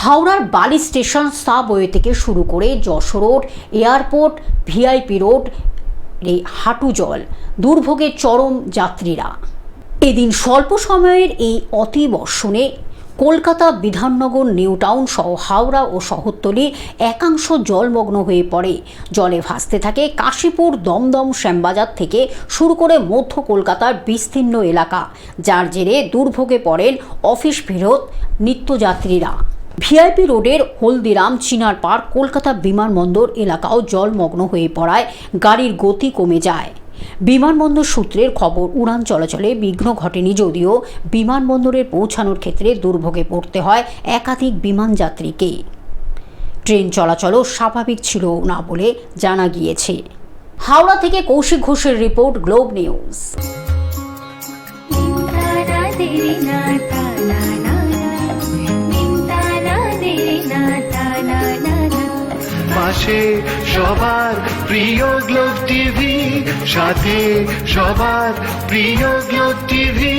হাওড়ার বালি station subway থেকে শুরু করে Jessore road, airport, VIP road, এই হাঁটু জল, দুর্ভোগের চরম যাত্রীরা। এদিন স্বল্প সময়ের এই অতিবর্ষণে কলকাতা, বিধাননগর, নিউ টাউন সহ হাওড়া ও শহরতলি একাংশ জলমগ্ন হয়ে পড়ে। জলে ভাসতে থাকে কাশীপুর, দমদম, শ্যামবাজার থেকে শুরু করে মধ্য কলকাতার বিস্তীর্ণ এলাকা, যার জেরে দুর্ভোগে পড়েন অফিস ফেরত নিত্যযাত্রীরা। ভিআইপি রোডের হলদিরাম, চিনার পার্ক, কলকাতা বিমানবন্দর এলাকাও জলমগ্ন হয়ে পড়ায় গাড়ির গতি কমে যায়। বিমানবন্দর সূত্রের খবর, উড়ান চলাচলে বিঘ্ন ঘটেনি, যদিও বিমানবন্দরে পৌঁছানোর ক্ষেত্রে দুর্ভোগে পড়তে হয় একাধিক বিমান যাত্রীকে। ট্রেন চলাচলও স্বাভাবিক ছিল না বলে জানা গিয়েছে। হাওড়া থেকে কৌশিক ঘোষের রিপোর্ট, গ্লোব নিউজ। পাশে সবার প্রিয় গ্লোব টিভি, সাথে সবার প্রিয় গ্লোব টিভি।